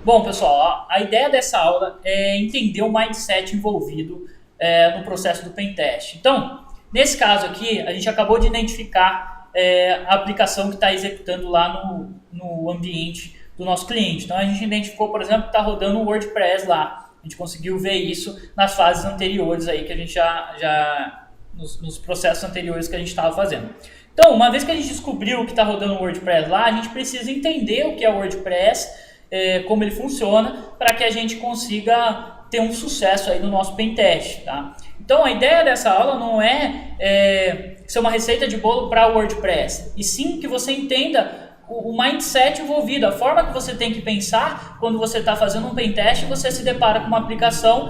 Bom, pessoal, a ideia dessa aula é entender o mindset envolvido no processo do pentest. Então, nesse caso aqui, a gente acabou de identificar a aplicação que está executando lá no ambiente do nosso cliente. Então, a gente identificou, por exemplo, que está rodando o WordPress lá. A gente conseguiu ver isso nas fases anteriores aí que a gente nos processos anteriores que a gente estava fazendo. Então, uma vez que a gente descobriu que está rodando o WordPress lá, a gente precisa entender o que é o WordPress, como ele funciona, para que a gente consiga ter um sucesso aí no nosso pentest, tá? Então, a ideia dessa aula não é ser uma receita de bolo para o WordPress, e sim que você entenda o mindset envolvido, a forma que você tem que pensar quando você está fazendo um pentest e você se depara com uma aplicação.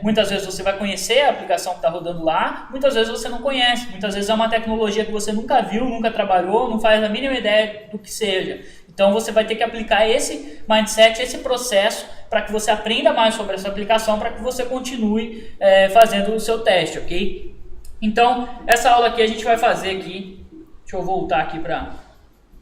Muitas vezes você vai conhecer a aplicação que está rodando lá, muitas vezes você não conhece, muitas vezes é uma tecnologia que você nunca viu, nunca trabalhou, não faz a mínima ideia do que seja. Então você vai ter que aplicar esse mindset, esse processo, para que você aprenda mais sobre essa aplicação, para que você continue fazendo o seu teste, ok? Então, essa aula aqui a gente vai fazer aqui, deixa eu voltar aqui para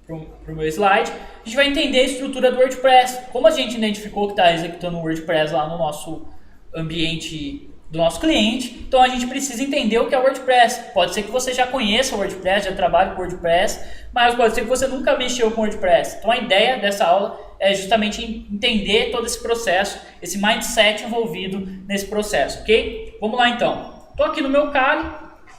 o meu slide, a gente vai entender a estrutura do WordPress. Como a gente identificou que está executando o WordPress lá no nosso ambiente do nosso cliente, então a gente precisa entender o que é o WordPress. Pode ser que você já conheça o WordPress, já trabalhe com o WordPress, mas pode ser que você nunca mexeu com o WordPress. Então a ideia dessa aula é justamente entender todo esse processo, esse mindset envolvido nesse processo, ok? Vamos lá então. Estou aqui no meu Kali.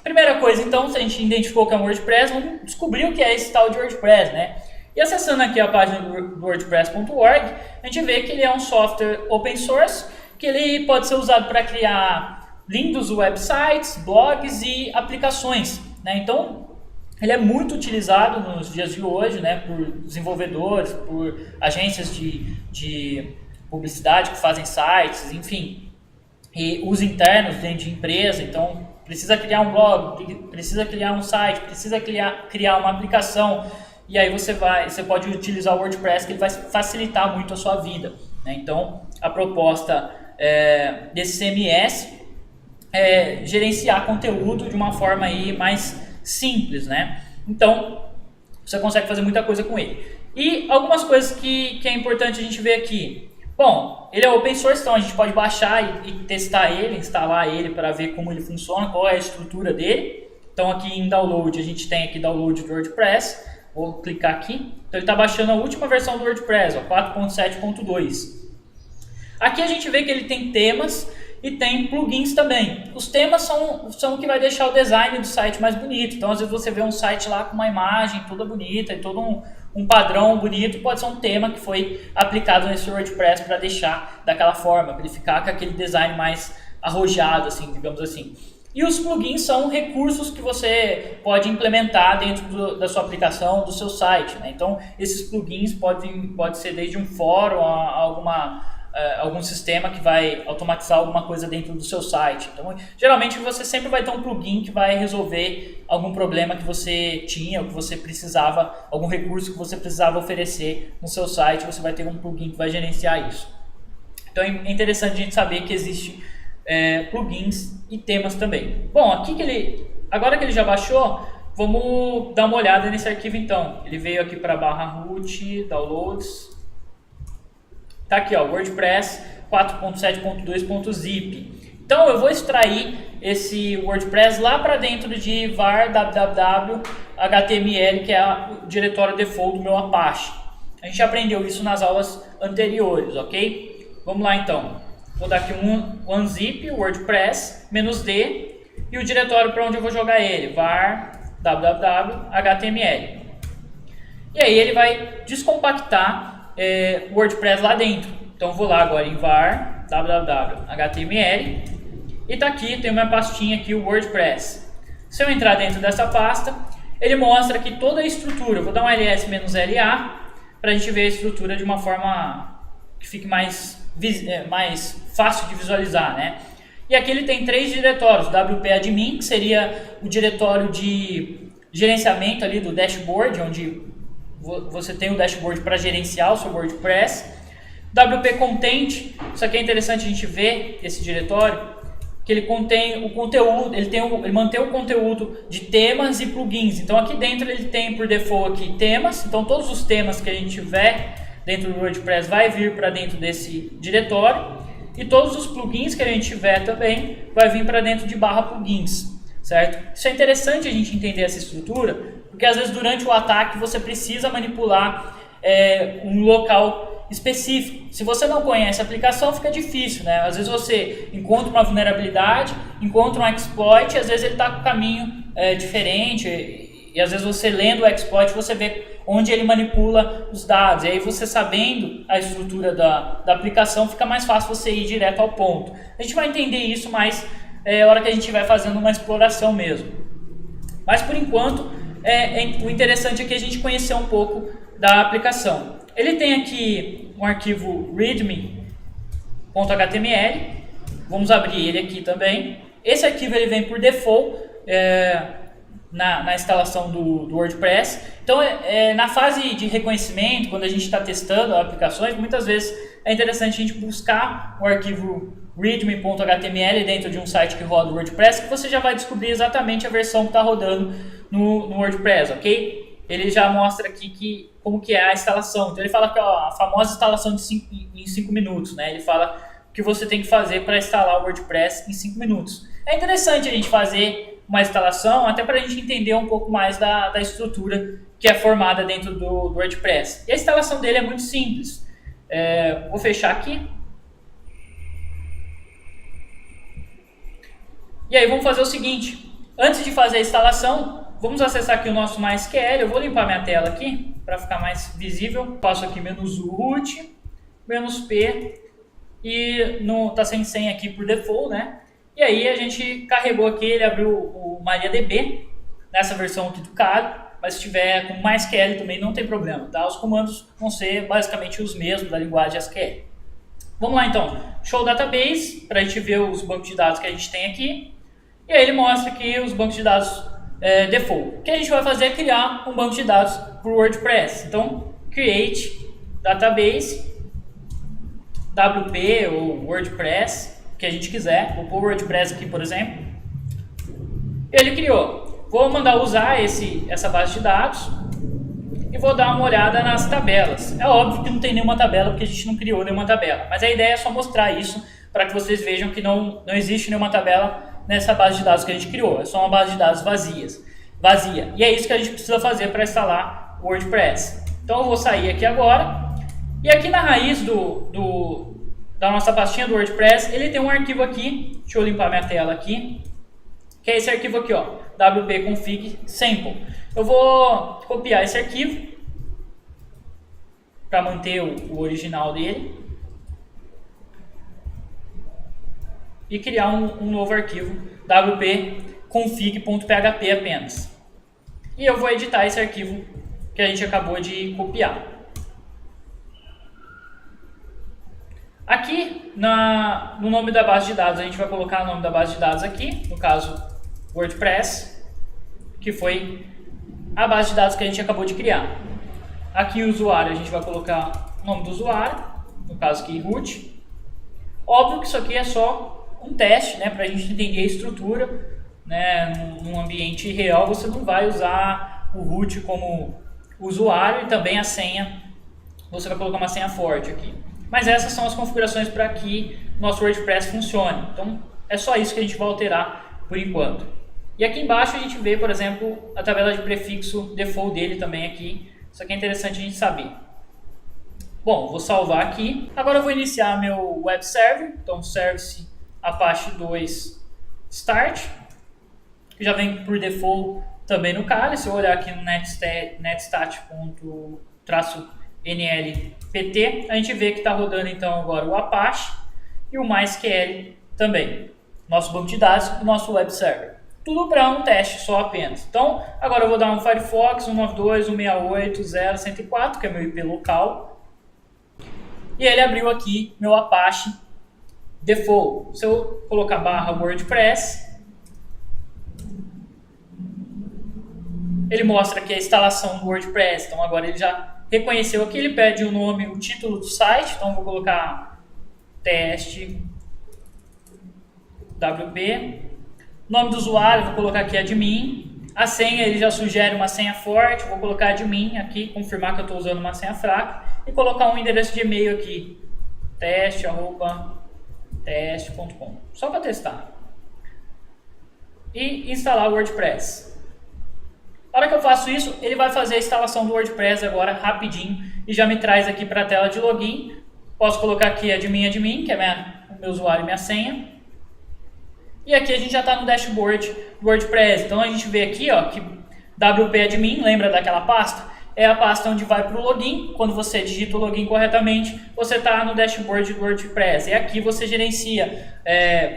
Primeira coisa, então, se a gente identificou que é um WordPress, vamos descobrir o que é esse tal de WordPress, né? E acessando aqui a página do WordPress.org, a gente vê que ele é um software open source, que ele pode ser usado para criar lindos websites, blogs e aplicações, né? Então, ele é muito utilizado nos dias de hoje, né, por desenvolvedores, por agências de publicidade que fazem sites, enfim, e uso internos dentro de empresa. Então, precisa criar um blog, precisa criar um site, precisa criar uma aplicação, e aí você pode utilizar o WordPress, que ele vai facilitar muito a sua vida, né? Então, a proposta desse CMS é gerenciar conteúdo de uma forma aí mais simples, né? Então, você consegue fazer muita coisa com ele. E algumas coisas que é importante a gente ver aqui. Bom, ele é open source, então a gente pode baixar e testar ele, instalar ele para ver como ele funciona, qual é a estrutura dele. Então aqui em download, a gente tem aqui download do WordPress. Vou clicar aqui. Então ele está baixando a última versão do WordPress, 4.7.2. Aqui a gente vê que ele tem temas e tem plugins também. Os temas são o que vai deixar o design do site mais bonito. Então às vezes você vê um site lá com uma imagem toda bonita e todo um padrão bonito, pode ser um tema que foi aplicado nesse WordPress para deixar daquela forma, para ele ficar com aquele design mais arrojado, assim, digamos assim. E os plugins são recursos que você pode implementar dentro da sua aplicação, do seu site, né? Então, esses plugins pode ser desde um fórum a algum sistema que vai automatizar alguma coisa dentro do seu site. Então, geralmente você sempre vai ter um plugin que vai resolver algum problema que você tinha, ou que você precisava, algum recurso que você precisava oferecer no seu site, você vai ter um plugin que vai gerenciar isso. Então, é interessante a gente saber que existe plugins e temas também. Bom, agora que ele já baixou, vamos dar uma olhada nesse arquivo então. Ele veio aqui para /root, downloads. Tá aqui, ó, WordPress 4.7.2.zip. Então eu vou extrair esse WordPress lá para dentro de var www html, que é o diretório default do meu Apache. A gente aprendeu isso nas aulas anteriores, ok? Vamos lá então. Vou dar aqui um unzip, WordPress, -d, e o diretório para onde eu vou jogar ele, var www html. E aí ele vai descompactar o WordPress lá dentro. Então eu vou lá agora em var www html e tá aqui, tem uma pastinha aqui, o WordPress. Se eu entrar dentro dessa pasta, ele mostra aqui toda a estrutura. Eu vou dar um ls-la para a gente ver a estrutura de uma forma que fique mais fácil de visualizar, né? E aqui ele tem 3 diretórios: wp-admin, que seria o diretório de gerenciamento ali do dashboard, onde você tem o dashboard para gerenciar o seu WordPress. wp-content, isso aqui é interessante a gente ver, esse diretório, que ele contém o conteúdo, ele mantém o conteúdo de temas e plugins. Então aqui dentro ele tem por default aqui temas, então todos os temas que a gente tiver dentro do WordPress vai vir para dentro desse diretório, e todos os plugins que a gente tiver também vai vir para dentro de /plugins, certo? Isso é interessante a gente entender essa estrutura, porque às vezes durante o ataque você precisa manipular um local específico. Se você não conhece a aplicação, fica difícil, né? Às vezes você encontra uma vulnerabilidade, encontra um exploit, e às vezes ele está com um caminho diferente, e às vezes você lendo o exploit você vê onde ele manipula os dados, e aí você sabendo a estrutura da aplicação fica mais fácil você ir direto ao ponto. A gente vai entender isso mais na hora que a gente estiver fazendo uma exploração mesmo. Mas por enquanto, o interessante é que a gente conhecer um pouco da aplicação. Ele tem aqui um arquivo readme.html, vamos abrir ele aqui também. Esse arquivo ele vem por default na instalação do WordPress. Então, na fase de reconhecimento, quando a gente está testando aplicações, muitas vezes é interessante a gente buscar o arquivo readme.html dentro de um site que roda o WordPress, que você já vai descobrir exatamente a versão que está rodando no WordPress, ok? Ele já mostra aqui como que é a instalação. Então, ele fala que a famosa instalação em 5 minutos, né? Ele fala o que você tem que fazer para instalar o WordPress em 5 minutos. É interessante a gente fazer uma instalação, até para a gente entender um pouco mais da estrutura que é formada dentro do WordPress. E a instalação dele é muito simples. Vou fechar aqui. E aí vamos fazer o seguinte. Antes de fazer a instalação, vamos acessar aqui o nosso MySQL. Eu vou limpar minha tela aqui para ficar mais visível. Passo aqui -u root, -p, e está sem senha aqui por default, né? E aí a gente carregou aqui, ele abriu o MariaDB, nessa versão aqui do Kali, mas se tiver com MySQL também não tem problema, tá? Os comandos vão ser basicamente os mesmos da linguagem SQL. Vamos lá então, show database, para a gente ver os bancos de dados que a gente tem aqui. E aí ele mostra aqui os bancos de dados default. O que a gente vai fazer é criar um banco de dados para o WordPress. Então, create database, WP ou WordPress, que a gente quiser. Vou pôr o WordPress aqui, por exemplo. Ele criou. Vou mandar usar essa base de dados e vou dar uma olhada nas tabelas. É óbvio que não tem nenhuma tabela porque a gente não criou nenhuma tabela, mas a ideia é só mostrar isso para que vocês vejam que não existe nenhuma tabela nessa base de dados que a gente criou. É só uma base de dados vazia. E é isso que a gente precisa fazer para instalar o WordPress. Então eu vou sair aqui agora. E aqui na raiz da nossa pastinha do WordPress, ele tem um arquivo aqui, deixa eu limpar minha tela aqui, que é esse arquivo aqui, ó, wp-config sample. Eu vou copiar esse arquivo para manter o original dele e criar um novo arquivo, wp-config.php apenas. E eu vou editar esse arquivo que a gente acabou de copiar. Aqui, no nome da base de dados, a gente vai colocar o nome da base de dados aqui, no caso, WordPress, que foi a base de dados que a gente acabou de criar. Aqui, o usuário, a gente vai colocar o nome do usuário, no caso aqui, root. Óbvio que isso aqui é só um teste, né, para a gente entender a estrutura, né, num ambiente real você não vai usar o root como usuário e também a senha, você vai colocar uma senha forte aqui. Mas essas são as configurações para que nosso WordPress funcione. Então, é só isso que a gente vai alterar por enquanto. E aqui embaixo a gente vê, por exemplo, a tabela de prefixo default dele também aqui. Isso aqui é interessante a gente saber. Bom, vou salvar aqui. Agora eu vou iniciar meu web server. Então, service Apache 2 start, que já vem por default também no Kali. Se eu olhar aqui no netstat.nlpt, a gente vê que está rodando então agora o Apache e o MySQL também, nosso banco de dados e nosso web server. Tudo para um teste só apenas. Então, agora eu vou dar um Firefox 192.168.0.104, que é meu IP local. E ele abriu aqui meu Apache default. Se eu colocar /WordPress, ele mostra aqui a instalação do WordPress. Então agora ele já reconheceu aqui, ele pede o nome, o título do site. Então eu vou colocar teste WP. Nome do usuário, vou colocar aqui admin. A senha, ele já sugere uma senha forte. Vou colocar admin aqui, confirmar que eu estou usando uma senha fraca. e colocar um endereço de e-mail aqui, teste@teste.com, só para testar. E instalar o WordPress. Na hora que eu faço isso, ele vai fazer a instalação do WordPress agora rapidinho e já me traz aqui para a tela de login. Posso colocar aqui admin, que é o meu usuário e minha senha. E aqui a gente já está no dashboard do WordPress. Então a gente vê aqui, ó, que WP Admin, lembra daquela pasta? É a pasta onde vai para o login. Quando você digita o login corretamente, você está no dashboard do WordPress. E aqui você gerencia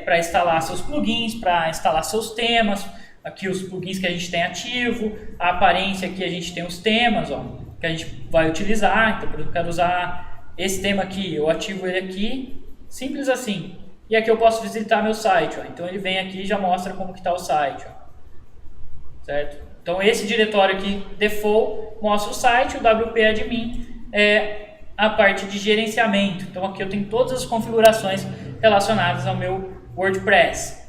para instalar seus plugins, para instalar seus temas. Aqui os plugins que a gente tem ativo, a aparência aqui a gente tem os temas, ó, que a gente vai utilizar. Então, por exemplo, eu quero usar esse tema aqui, eu ativo ele aqui, simples assim. E aqui eu posso visitar meu site, ó. Então ele vem aqui e já mostra como que está o site, ó. Certo? Então esse diretório aqui, default, mostra o site, o WP Admin é a parte de gerenciamento. Então aqui eu tenho todas as configurações relacionadas ao meu WordPress.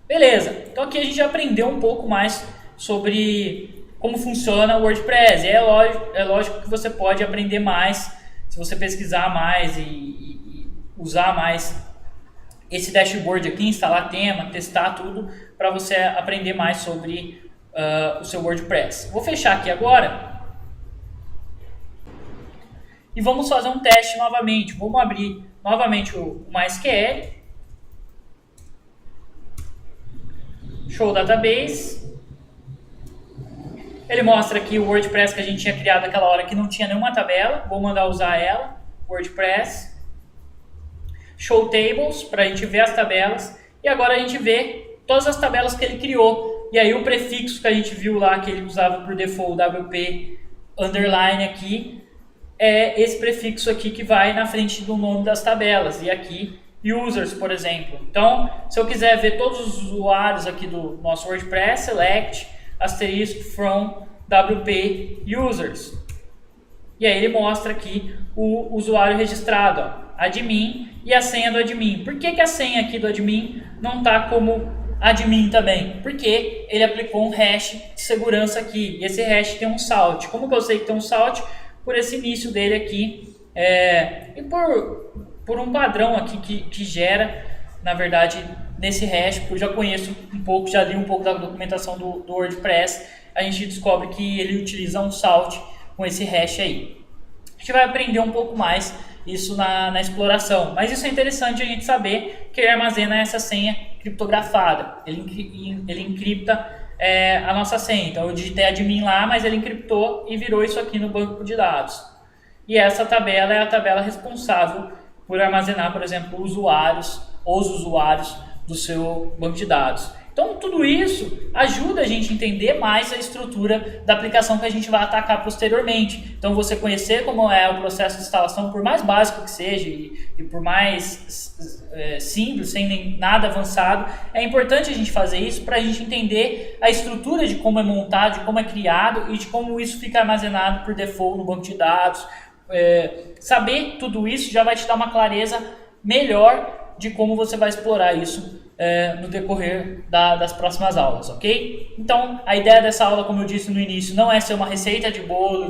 Beleza, então aqui a gente já aprendeu um pouco mais sobre como funciona o WordPress. E é lógico que você pode aprender mais se você pesquisar mais e usar mais esse dashboard aqui, instalar tema, testar tudo, para você aprender mais sobre o seu WordPress. Vou fechar aqui agora e vamos fazer um teste novamente. Vamos abrir novamente o MySQL. Show Database. Ele mostra aqui o WordPress que a gente tinha criado naquela hora que não tinha nenhuma tabela. Vou mandar usar ela, WordPress. Show Tables, para a gente ver as tabelas. E agora a gente vê todas as tabelas que ele criou. E aí o prefixo que a gente viu lá, que ele usava por default, WP underline aqui, é esse prefixo aqui que vai na frente do nome das tabelas. E aqui users, por exemplo. Então, se eu quiser ver todos os usuários aqui do nosso WordPress, select asterisk from WP users. E aí ele mostra aqui o usuário registrado, ó, admin, e a senha do admin. Por que a senha aqui do admin não está como admin também? Porque ele aplicou um hash de segurança aqui. E esse hash tem um salt. Como que eu sei que tem um salt? Por esse início dele aqui. E por um padrão aqui que gera, na verdade, nesse hash, porque eu já conheço um pouco, já li um pouco da documentação do WordPress, a gente descobre que ele utiliza um salt com esse hash aí. A gente vai aprender um pouco mais isso na exploração, mas isso é interessante a gente saber que ele armazena essa senha criptografada, ele encripta a nossa senha. Então eu digitei admin lá, mas ele encriptou e virou isso aqui no banco de dados. E essa tabela é a tabela responsável por armazenar, por exemplo, os usuários do seu banco de dados. Então, tudo isso ajuda a gente a entender mais a estrutura da aplicação que a gente vai atacar posteriormente. Então, você conhecer como é o processo de instalação, por mais básico que seja e por mais simples, sem nada avançado, é importante a gente fazer isso para a gente entender a estrutura de como é montado, de como é criado e de como isso fica armazenado por default no banco de dados. Saber tudo isso já vai te dar uma clareza melhor de como você vai explorar isso no decorrer das próximas aulas, ok? Então, a ideia dessa aula, como eu disse no início, não é ser uma receita de bolo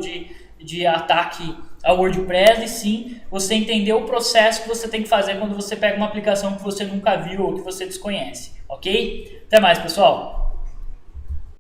de ataque ao WordPress, e sim você entender o processo que você tem que fazer quando você pega uma aplicação que você nunca viu ou que você desconhece, ok? Até mais, pessoal!